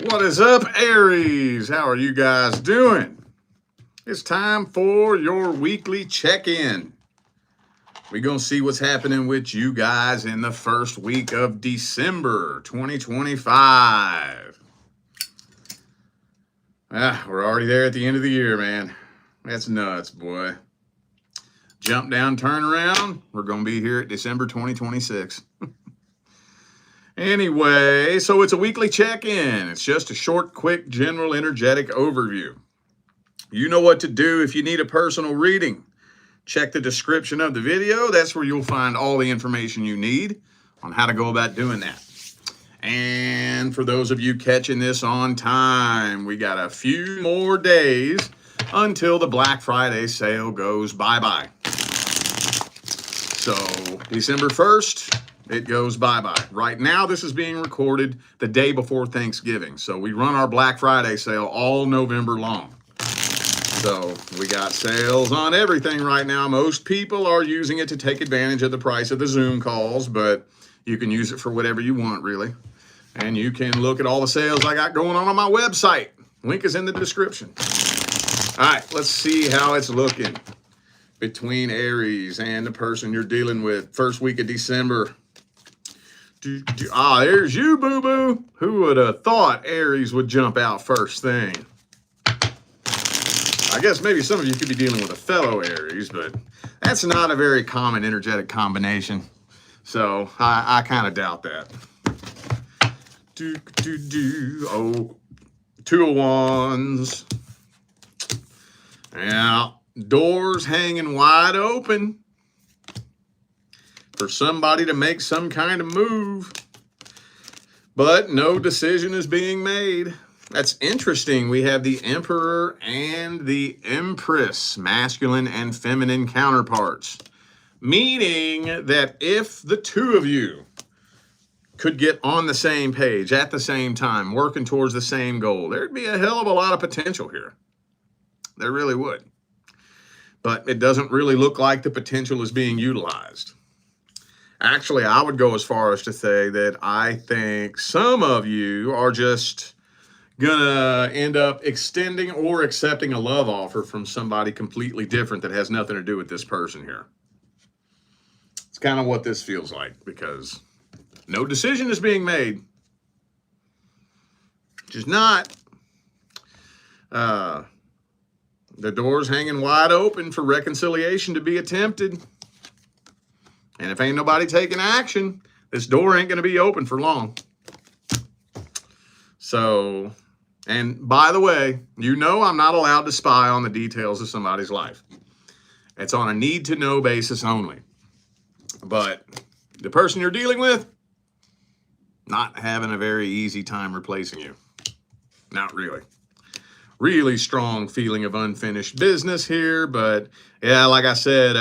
What is up, Aries? How are you guys doing? It's time for your weekly check-in. We're going to see what's happening with you guys in the first week of December 2025. We're already there at the end of the year, man. That's nuts, boy. Jump down, turn around. We're going to be here at December 2026. Anyway, so it's a weekly check-in. It's just a short, quick, general, energetic overview. You know what to do if you need a personal reading. Check the description of the video. That's where you'll find all the information you need on how to go about doing that. And for those of you catching this on time, we got a few more days until the Black Friday sale goes bye-bye. So December 1st, it goes bye-bye. Right now, this is being recorded the day before Thanksgiving. So we run our Black Friday sale all November long. So we got sales on everything right now. Most people are using it to take advantage of the price of the Zoom calls, but you can use it for whatever you want, really. And you can look at all the sales I got going on my website. Link is in the description. All right, let's see how it's looking between Aries and the person you're dealing with. First week of December. There's you, boo-boo. Who would have thought Aries would jump out first thing? I guess maybe some of you could be dealing with a fellow Aries, but that's not a very common energetic combination. So I kind of doubt that. Oh, Two of Wands. Yeah, doors hanging wide open for somebody to make some kind of move, but no decision is being made. That's interesting. We have the Emperor and the Empress, masculine and feminine counterparts, meaning that if the two of you could get on the same page at the same time, working towards the same goal, there'd be a hell of a lot of potential here. There really would. But it doesn't really look like the potential is being utilized. Actually, I would go as far as to say that I think some of you are just gonna end up extending or accepting a love offer from somebody completely different that has nothing to do with this person here. It's kind of what this feels like, because no decision is being made. Just not. The door's hanging wide open for reconciliation to be attempted. And if ain't nobody taking action, this door ain't going to be open for long. So, and by the way, you know I'm not allowed to spy on the details of somebody's life. It's on a need-to-know basis only. But the person you're dealing with, not having a very easy time replacing you. Not really. Really strong feeling of unfinished business here, but yeah, like I said,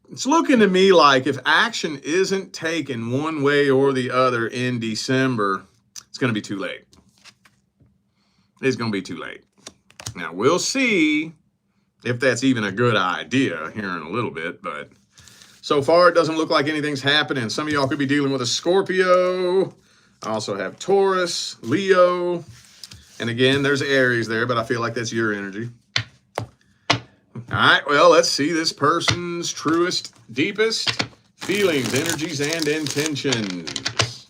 it's looking to me like if action isn't taken one way or the other in December, it's going to be too late. It's going to be too late. Now, we'll see if that's even a good idea here in a little bit, but so far it doesn't look like anything's happening. Some of y'all could be dealing with a Scorpio. I also have Taurus, Leo, and again, there's Aries there, but I feel like that's your energy. All right, well, let's see this person's truest, deepest feelings, energies, and intentions.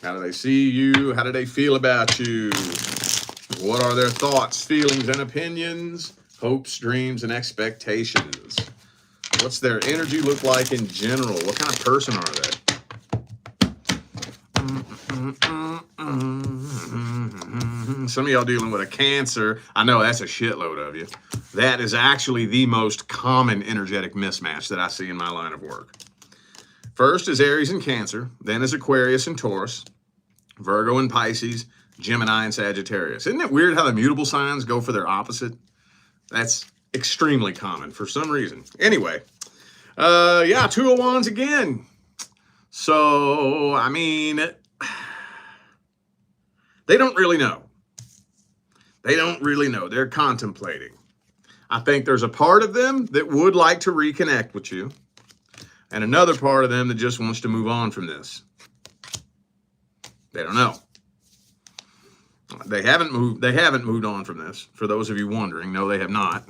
How do they see you? How do they feel about you? What are their thoughts, feelings, and opinions, hopes, dreams, and expectations? What's their energy look like in general? What kind of person are they? Some of y'all dealing with a Cancer. I know that's a shitload of you. That is actually the most common energetic mismatch that I see in my line of work. First is Aries and Cancer, then is Aquarius and Taurus, Virgo and Pisces, Gemini and Sagittarius. Isn't it weird how the mutable signs go for their opposite? That's extremely common for some reason. Anyway, yeah, Two of Wands again. So, I mean, they don't really know. They don't really know. They're contemplating. I think there's a part of them that would like to reconnect with you, and another part of them that just wants to move on from this. They don't know. They haven't moved on from this. For those of you wondering, no, they have not.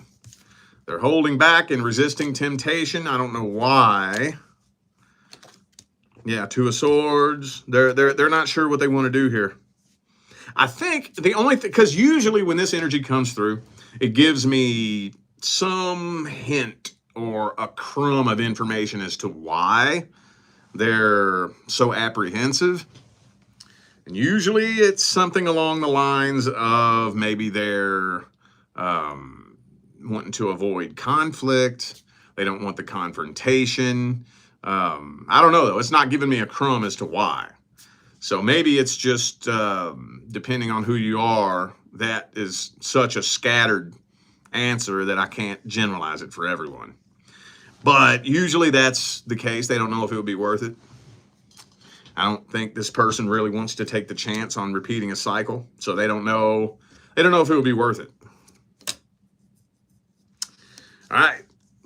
They're holding back and resisting temptation. I don't know why. Yeah, Two of Swords. They're not sure what they want to do here. I think the only thing, because usually when this energy comes through, it gives me some hint or a crumb of information as to why they're so apprehensive. And usually it's something along the lines of maybe they're wanting to avoid conflict. They don't want the confrontation. I don't know, though. It's not giving me a crumb as to why. So maybe it's just, depending on who you are, that is such a scattered answer that I can't generalize it for everyone. But usually that's the case. They don't know if it would be worth it. I don't think this person really wants to take the chance on repeating a cycle. So they don't know if it would be worth it. All right.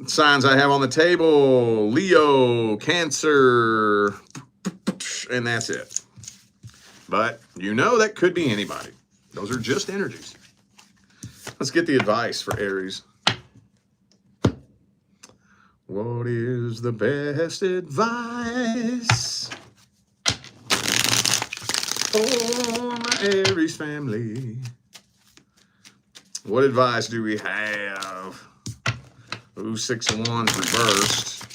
Signs I have on the table: Leo, Cancer, and that's it. But you know that could be anybody. Those are just energies. Let's get the advice for Aries. What is the best advice for my Aries family? What advice do we have? Ooh, 6 of Wands reversed.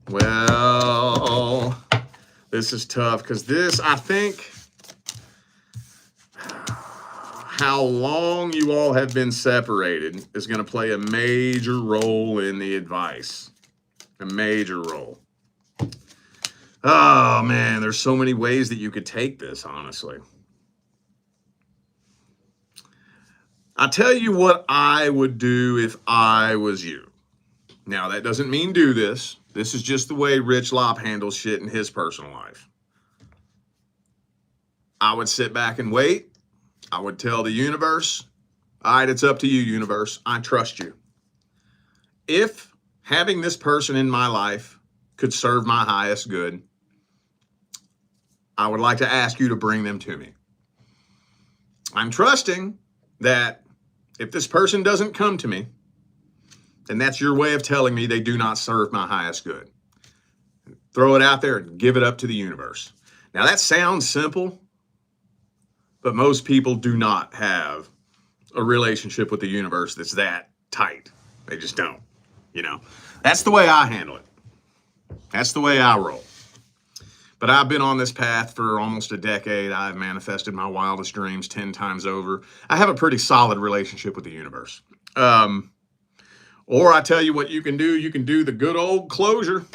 Well, this is tough because this, I think, how long you all have been separated is going to play a major role in the advice. A major role. Oh, man, there's so many ways that you could take this, honestly. I'll tell you what I would do if I was you. Now, that doesn't mean do this. This is just the way Rich Lopp handles shit in his personal life. I would sit back and wait. I would tell the universe, all right, it's up to you, universe. I trust you. If having this person in my life could serve my highest good, I would like to ask you to bring them to me. I'm trusting that if this person doesn't come to me, then that's your way of telling me they do not serve my highest good. Throw it out there and give it up to the universe. Now, that sounds simple, but most people do not have a relationship with the universe that's that tight. They just don't, you know. That's the way I handle it. That's the way I roll. But I've been on this path for almost a decade. I've manifested my wildest dreams 10 times over. I have a pretty solid relationship with the universe. Or I tell you what you can do the good old closure.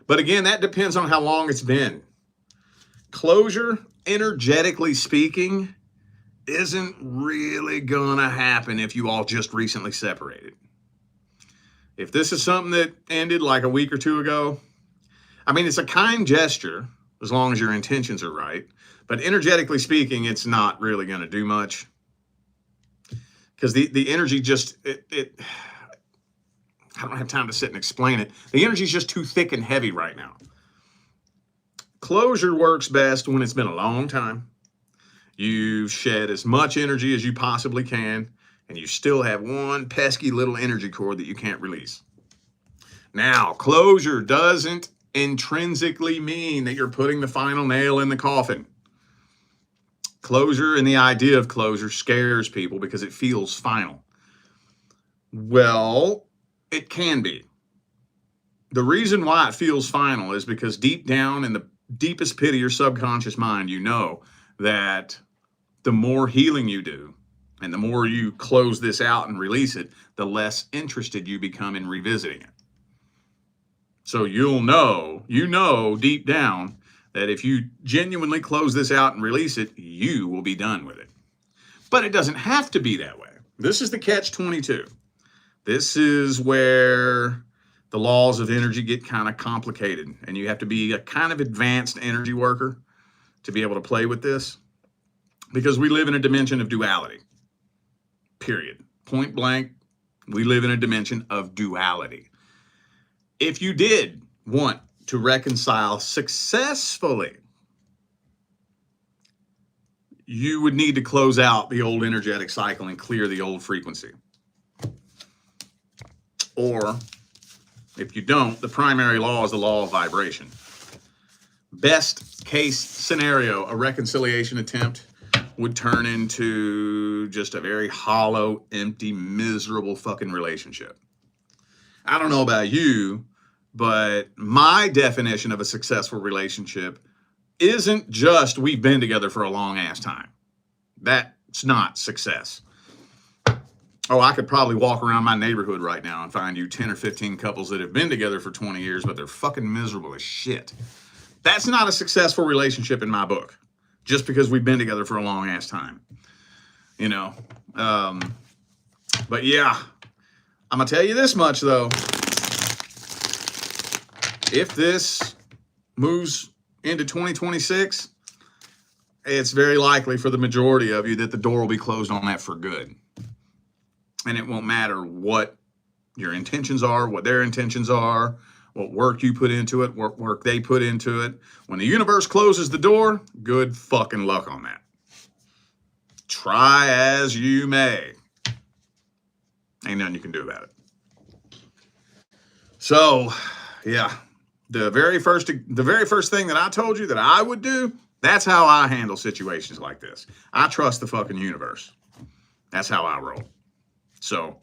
But again, that depends on how long it's been. Closure, energetically speaking, isn't really gonna happen if you all just recently separated. If this is something that ended like a week or two ago, I mean, it's a kind gesture as long as your intentions are right. But energetically speaking, it's not really going to do much. Because the energy just, I don't have time to sit and explain it. The energy is just too thick and heavy right now. Closure works best when it's been a long time. You shed as much energy as you possibly can, and you still have one pesky little energy cord that you can't release. Now, closure doesn't intrinsically mean that you're putting the final nail in the coffin. Closure and the idea of closure scares people because it feels final. Well, it can be. The reason why it feels final is because deep down in the deepest pit of your subconscious mind, you know that the more healing you do and the more you close this out and release it, the less interested you become in revisiting it. So you know deep down that if you genuinely close this out and release it, you will be done with it. But it doesn't have to be that way. This is the catch-22. This is where the laws of energy get kind of complicated, and you have to be a kind of advanced energy worker to be able to play with this, because we live in a dimension of duality, period. Point blank, we live in a dimension of duality. If you did want to reconcile successfully, you would need to close out the old energetic cycle and clear the old frequency. Or, if you don't, the primary law is the law of vibration. Best case scenario, a reconciliation attempt would turn into just a very hollow, empty, miserable fucking relationship. I don't know about you, but my definition of a successful relationship isn't just we've been together for a long ass time. That's not success. Oh, I could probably walk around my neighborhood right now and find you 10 or 15 couples that have been together for 20 years, but they're fucking miserable as shit. That's not a successful relationship in my book, just because we've been together for a long ass time. You know? But yeah, I'm going to tell you this much though. If this moves into 2026, it's very likely for the majority of you that the door will be closed on that for good. And it won't matter what your intentions are, what their intentions are, what work you put into it, what work they put into it. When the universe closes the door, good fucking luck on that. Try as you may. Ain't nothing you can do about it. So, yeah. The very first thing that I told you that I would do, that's how I handle situations like this. I trust the fucking universe. That's how I roll. So,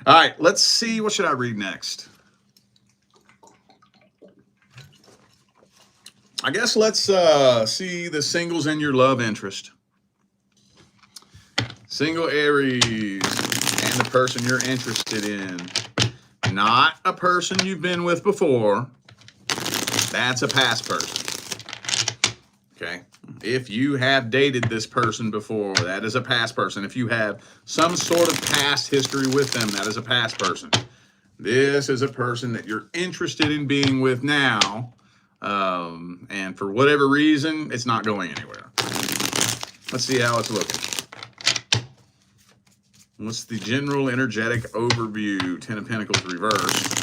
all right, let's see. What should I read next? I guess let's see the singles in your love interest. Single Aries and the person you're interested in. Not a person you've been with before. That's a past person. Okay? If you have dated this person before, that is a past person. If you have some sort of past history with them, that is a past person. This is a person that you're interested in being with now, and for whatever reason, it's not going anywhere. Let's see how it's looking. What's the general energetic overview? 10 of Pentacles reversed.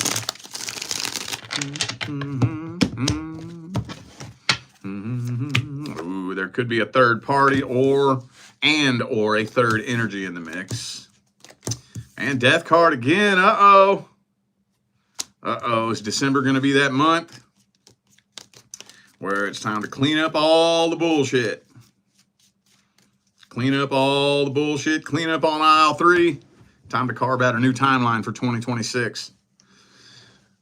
Ooh, there could be a third party or a third energy in the mix. And Death card again. Uh-oh. Uh-oh. Is December going to be that month where it's time to clean up all the bullshit? Clean up all the bullshit. Clean up on aisle 3. Time to carve out a new timeline for 2026.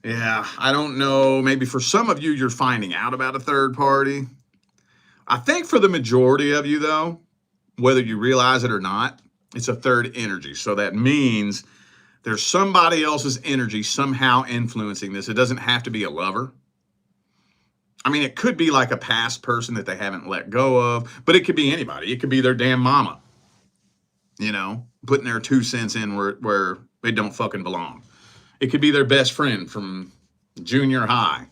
Yeah, I don't know. Maybe for some of you, you're finding out about a third party. I think for the majority of you, though, whether you realize it or not, it's a third energy. So that means there's somebody else's energy somehow influencing this. It doesn't have to be a lover. I mean, it could be like a past person that they haven't let go of, but it could be anybody. It could be their damn mama, you know, putting their 2 cents in where they don't fucking belong. It could be their best friend from junior high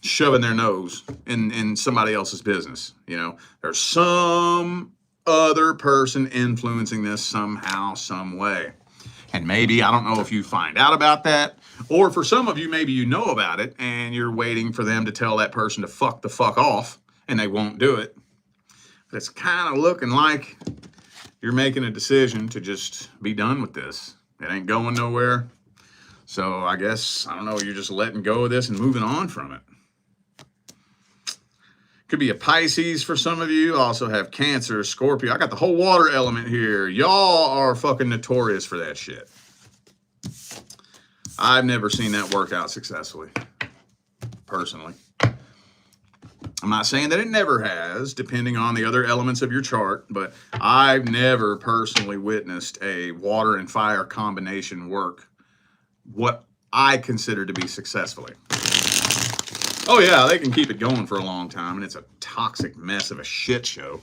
shoving their nose in somebody else's business. You know, there's some other person influencing this somehow, some way. And maybe, I don't know if you find out about that, or for some of you, maybe you know about it and you're waiting for them to tell that person to fuck the fuck off and they won't do it. But it's kind of looking like you're making a decision to just be done with this. It ain't going nowhere. So I guess, I don't know, you're just letting go of this and moving on from it. Could be a Pisces for some of you. Also have Cancer, Scorpio. I got the whole water element here. Y'all are fucking notorious for that shit. I've never seen that work out successfully, personally. I'm not saying that it never has, depending on the other elements of your chart, but I've never personally witnessed a water and fire combination work what I consider to be successfully. Oh yeah, they can keep it going for a long time, and it's a toxic mess of a shit show,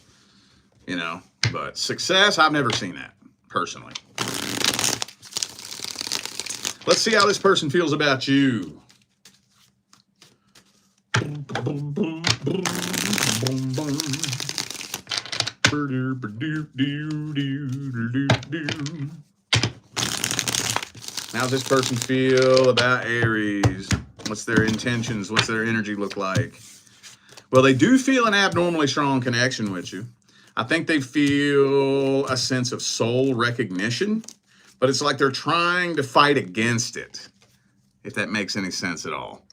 you know, but success, I've never seen that, personally. Let's see how this person feels about you. How's this person feel about Aries? What's their intentions? What's their energy look like? Well, they do feel an abnormally strong connection with you. I think they feel a sense of soul recognition, but it's like they're trying to fight against it, if that makes any sense at all.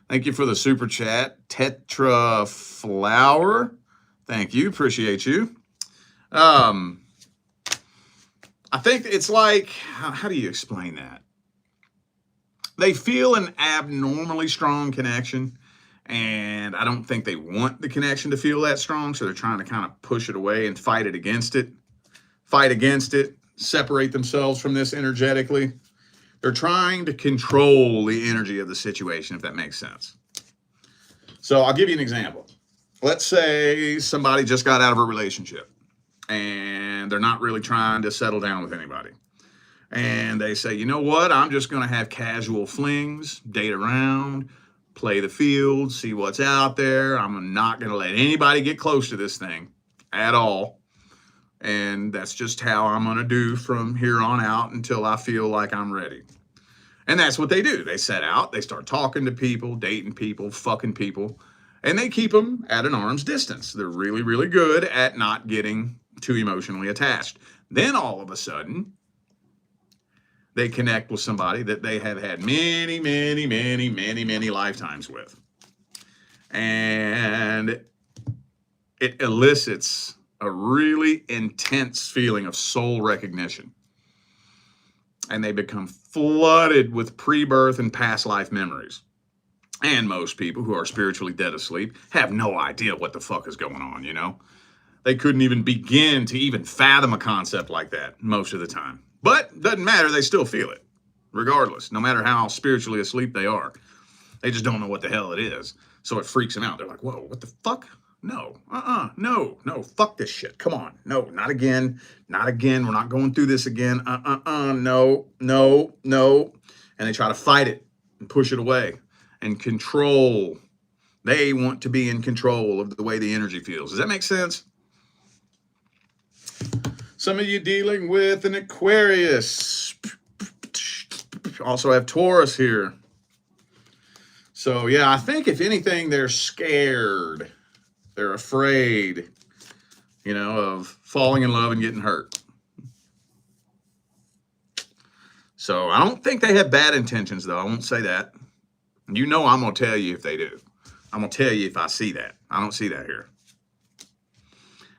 Thank you for the super chat, Tetra Flower. Thank you, appreciate you. I think it's like, how do you explain that? They feel an abnormally strong connection, and I don't think they want the connection to feel that strong, so they're trying to kind of push it away and fight against it, separate themselves from this energetically. They're trying to control the energy of the situation, if that makes sense. So I'll give you an example. Let's say somebody just got out of a relationship, and they're not really trying to settle down with anybody. And they say, you know what, I'm just going to have casual flings, date around, play the field, see what's out there. I'm not going to let anybody get close to this thing at all. And that's just how I'm going to do from here on out until I feel like I'm ready. And that's what they do. They set out, they start talking to people, dating people, fucking people, and they keep them at an arm's distance. They're really, really good at not getting too emotionally attached. Then all of a sudden, they connect with somebody that they have had many, many, many, many, many lifetimes with. And it elicits a really intense feeling of soul recognition. And they become flooded with pre-birth and past life memories. And most people who are spiritually dead asleep have no idea what the fuck is going on, you know? They couldn't even begin to even fathom a concept like that most of the time. But doesn't matter, they still feel it, regardless, no matter how spiritually asleep they are. They just don't know what the hell it is. So it freaks them out. They're like, whoa, what the fuck? No, no, fuck this shit. Come on. No, not again. Not again. We're not going through this again. No. And they try to fight it and push it away and control. They want to be in control of the way the energy feels. Does that make sense? Some of you dealing with an Aquarius. Also have Taurus here. So yeah, I think if anything, they're scared. They're afraid, you know, of falling in love and getting hurt. So I don't think they have bad intentions, though. I won't say that. You know I'm going to tell you if they do. I'm going to tell you if I see that. I don't see that here.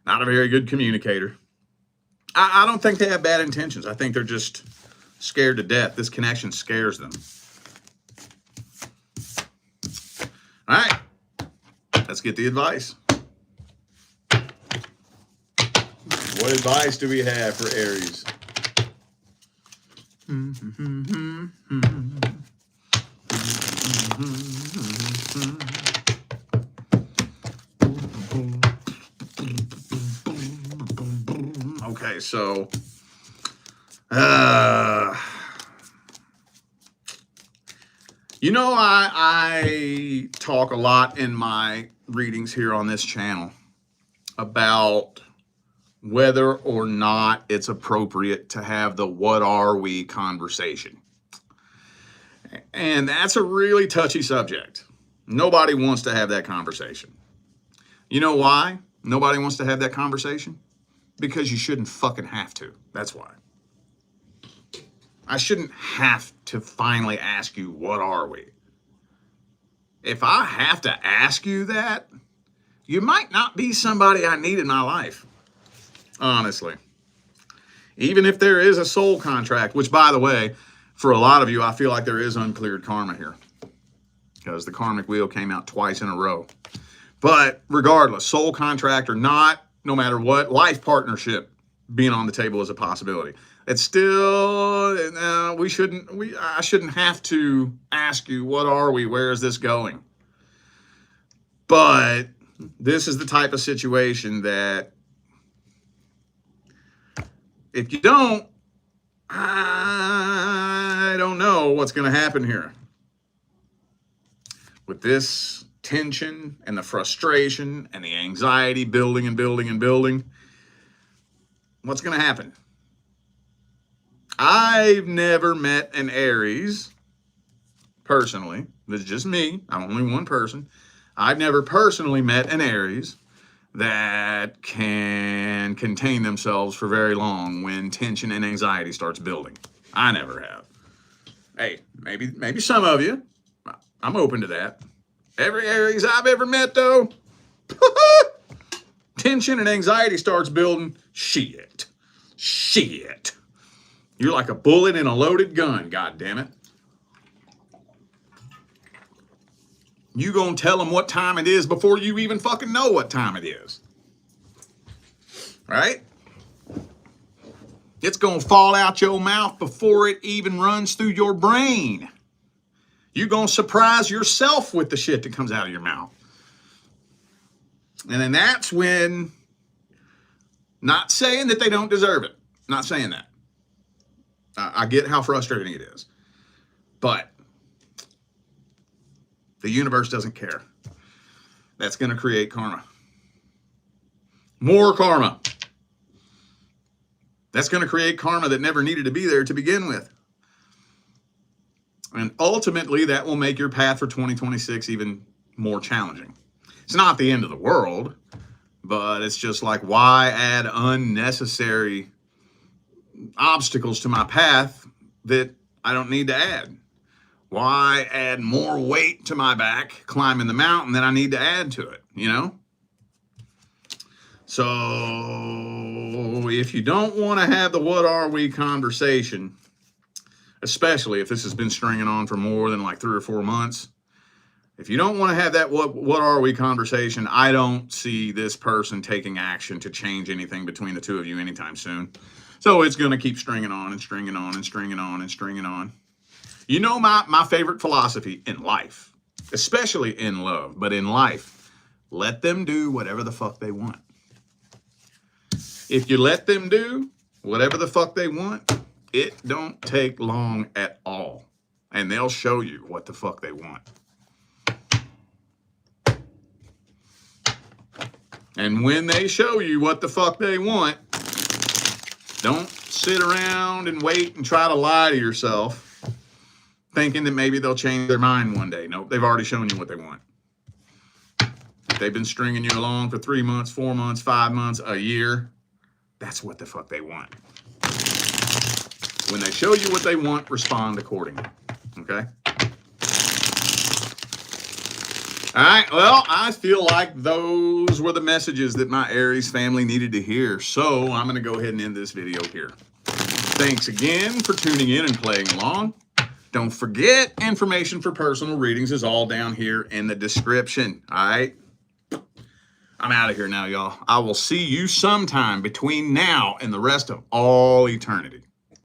Not a very good communicator. I don't think they have bad intentions. I think they're just scared to death. This connection scares them. All right. Let's get the advice. What advice do we have for Aries? Okay, so you know, I talk a lot in my readings here on this channel about whether or not it's appropriate to have the what are we conversation. And that's a really touchy subject. Nobody wants to have that conversation. You know why nobody wants to have that conversation? Because you shouldn't fucking have to. That's why. I shouldn't have to finally ask you, what are we? If I have to ask you that, you might not be somebody I need in my life. Honestly. Even if there is a soul contract, which, by the way, for a lot of you, I feel like there is uncleared karma here. Because the karmic wheel came out twice in a row. But regardless, soul contract or not, no matter what, life partnership being on the table is a possibility. It's still, I shouldn't have to ask you, what are we? Where is this going? But this is the type of situation that if you don't, I don't know what's going to happen here. With this tension and the frustration and the anxiety building and building and building, what's going to happen? I've never met an Aries, personally, This is just me. I'm only one person. I've never personally met an Aries that can contain themselves for very long when tension and anxiety starts building. I never have. Hey, maybe some of you. I'm open to that. Every Aries I've ever met, though, tension and anxiety starts building. Shit. You're like a bullet in a loaded gun, God damn it. You gonna tell them what time it is before you even fucking know what time it is. Right? It's gonna fall out your mouth before it even runs through your brain. You're gonna surprise yourself with the shit that comes out of your mouth. And then that's when, not saying that they don't deserve it. Not saying that. I get how frustrating it is. But the universe doesn't care. That's going to create karma. More karma. That's going to create karma that never needed to be there to begin with. And ultimately, that will make your path for 2026 even more challenging. It's not the end of the world, but it's just like, why add unnecessary obstacles to my path that I don't need to add? Why add more weight to my back climbing the mountain than I need to add to it, you know? So if you don't want to have the what are we conversation, especially if this has been stringing on for more than like 3 or 4 months, if you don't want to have that what are we conversation, I don't see this person taking action to change anything between the two of you anytime soon. So it's going to keep stringing on and stringing on and stringing on and stringing on. You know my favorite philosophy in life, especially in love, but in life, let them do whatever the fuck they want. If you let them do whatever the fuck they want, it don't take long at all. And they'll show you what the fuck they want. And when they show you what the fuck they want, don't sit around and wait and try to lie to yourself thinking that maybe they'll change their mind one day. Nope, they've already shown you what they want. If they've been stringing you along for 3 months, 4 months, 5 months, a year, that's what the fuck they want. When they show you what they want, respond accordingly. Okay? All right, well, I feel like those were the messages that my Aries family needed to hear. So I'm going to go ahead and end this video here. Thanks again for tuning in and playing along. Don't forget, information for personal readings is all down here in the description. All right? I'm out of here now, y'all. I will see you sometime between now and the rest of all eternity.